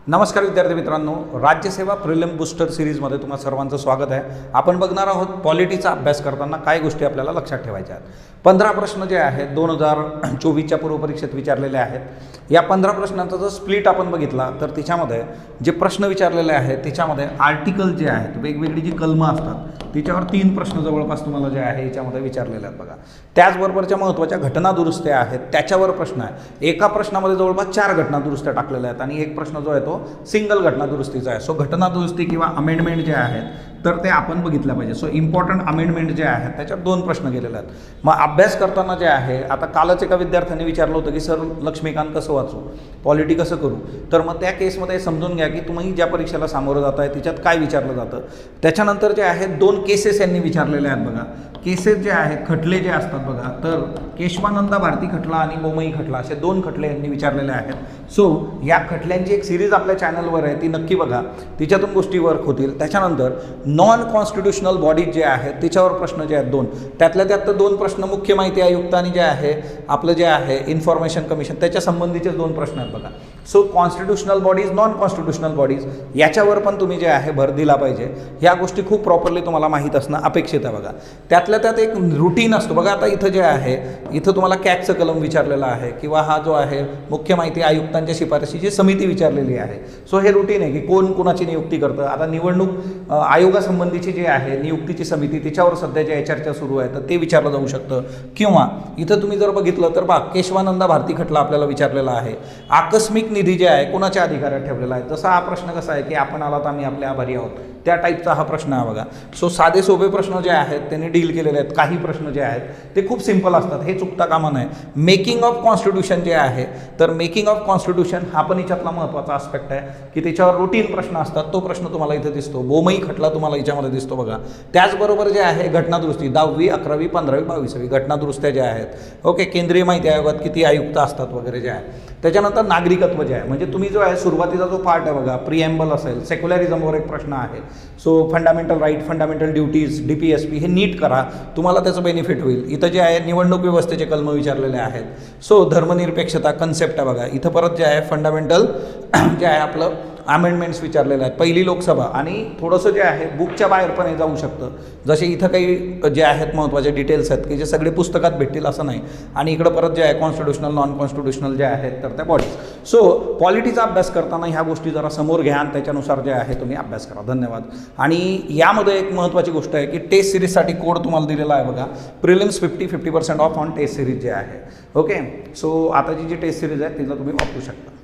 नमस्कार विद्यार्थी मित्रांनो, राज्यसेवा प्रिलिम बूस्टर सिरीजमध्ये तुम्हा सर्वांचं स्वागत आहे। आपण बघणार आहोत पॉलिटीचा अभ्यास करताना काय गोष्टी आपल्याला लक्षात ठेवायच्या आहेत। 15 प्रश्न जे आहेत 2024च्या पूर्वपरीक्षेत विचारलेले आहेत। या 15 प्रश्नांचा जर स्प्लिट आपण बघितला तर त्याच्यामध्ये जे प्रश्न विचारलेले आहेत त्याच्यामध्ये आर्टिकल जे आहेत वेगवेगळी जी कलमं असतात त्याच्यावर 3 प्रश्न जवळपास तुम्हाला जे आहे याच्यामध्ये विचारलेले आहेत बघा। त्याचबरोबरच्या महत्त्वाच्या घटना दुरुस्त्या आहेत त्याच्यावर प्रश्न आहे। एका प्रश्नामध्ये जवळपास 4 घटना दुरुस्त्या टाकलेल्या आहेत आणि एक प्रश्न जो आहे तो सिंगल घटना दुरुस्तीचा आहे। सो घटना दुरुस्ती किंवा अमेंडमेंट जे आहेत तर ते आपण बघितलं पाहिजे। सो इम्पॉर्टंट अमेंडमेंट जे आहेत त्याच्यात 2 प्रश्न गेलेले आहेत। मग अभ्यास करताना जे आहे आता कालच एका विद्यार्थ्याने विचारलं होतं की सर लक्ष्मीकांत कसं वाचू, पॉलिटी कसं करू, तर मग त्या केसमध्ये समजून घ्या की तुम्ही ज्या परीक्षेला सामोरं जात आहे त्याच्यात काय विचारलं जातं। त्याच्यानंतर जे आहे 2 केसेस यांनी विचारलेले आहेत बघा। केसेस जे आहेत खटले जे असतात बघा, तर केशवानंदा भारती खटला आणि बोमई खटला असे 2 खटले यांनी विचारलेले आहेत। सो या खटल्यांची एक सिरीज आपल्या चॅनलवर आहे ती नक्की बघा, तिच्यातून गोष्टी वर्क होतील। त्याच्यानंतर नॉन कॉन्स्टिट्युशनल बॉडीज जे आहेत त्याच्यावर प्रश्न जे आहेत 2, त्यातल्या त्यात 2 प्रश्न मुख्य माहिती आयुक्त आणि जे आहे आपलं जे आहे इन्फॉर्मेशन कमिशन त्याच्या संबंधीचे 2 प्रश्न आहेत बघा। So constitutional bodies non constitutional bodies याच्यावर पण तुम्ही जे आहे भर दिला पाहिजे। ह्या गोष्टी खूप प्रॉपरली तुम्हाला माहीत असणं अपेक्षित आहे बघा। त्यातल्या त्यात एक रुटीन असतो बघा। आता इथं जे आहे इथं तुम्हाला कॅगचं कलम विचारलेला आहे किंवा हा जो आहे मुख्य माहिती आयुक्तांच्या शिफारशीची समिती विचारलेली आहे। सो हे रुटीन आहे की कोण कुणाची नियुक्ती करतं। आता निवडणूक आयोगासंबंधीची जी आहे नियुक्तीची समिती त्याच्यावर सध्या जे चर्चा सुरू आहे तर ते विचारलं जाऊ शकतं। किंवा इथं तुम्ही जर बघितलं तर केशवानंदा भारती खटला आपल्याला विचारलेला आहे। आकस्मिक निधी जे आहे कोणाच्या अधिकारात ठेवलेला आहे, तसा हा प्रश्न कसा आहे की आपण आलात आम्ही आपले आभारी आहोत त्या टाईपचा हा प्रश्न आहे बघा। सो साधे सोपे प्रश्न जे आहेत त्यांनी डील केलेले आहेत। काही प्रश्न जे आहेत ते खूप सिंपल असतात, हे चुकता कामा नये। मेकिंग ऑफ कॉन्स्टिट्यूशन जे आहे तर मेकिंग ऑफ कॉन्स्टिट्यूशन हा पण याच्यातला महत्त्वाचा आस्पेक्ट आहे की त्याच्यावर रुटीन प्रश्न असतात, तो प्रश्न तुम्हाला इथे दिसतो। बोमई खटला तुम्हाला याच्यामध्ये दिसतो बघा। त्याचबरोबर जे आहे घटना दुरुस्ती 10वी 11वी 15वी 22वी घटना दुरुस्त्या ज्या आहेत ओके, केंद्रीय माहिती आयोगात किती आयुक्त असतात वगैरे जे आहे। त्याच्यानंतर नागरिकत्व जे आहे म्हणजे तुम्ही जो आहे सुरुवातीचा जो पार्ट आहे बघा प्रिएम्बल असेल, सेक्युलरिझमवर एक प्रश्न आहे। So fundamental right, fundamental duties, DPSP हे नीट करा, तुम्हाला त्याचं बेनिफिट होईल। इथं जे आहे निवडणूक व्यवस्थेचे कलम विचारलेले आहेत। सो धर्मनिरपेक्षता कन्सेप्ट आहे बघा। इथं परत जे आहे फंडामेंटल जे आहे आपलं अमेंडमेंट्स विचारलेले आहेत। पहिली लोकसभा आणि थोडंसं जे आहे बुकच्या बाहेर पण हे जाऊ शकतं, जसे इथं काही जे आहेत महत्त्वाचे डिटेल्स आहेत की जे सगळे पुस्तकात भेटतील असं नाही। आणि इकडं परत जे आहे कॉन्स्टिट्युशनल नॉन कॉन्स्टिट्युशनल जे आहेत तर त्या बॉडीज। सो पॉलिटीचा अभ्यास करताना ह्या गोष्टी जरा समोर घ्या आणि त्याच्यानुसार जे आहे तुम्ही अभ्यास करा। धन्यवाद। आणि यामध्ये एक महत्त्वाची गोष्ट आहे की टेस्ट सिरीजसाठी कोड तुम्हाला दिलेला आहे बघा, prelims 50% off on test series जे आहे ओके। सो आता जी टेस्ट सिरीज आहे तिला तुम्ही वापरू शकता।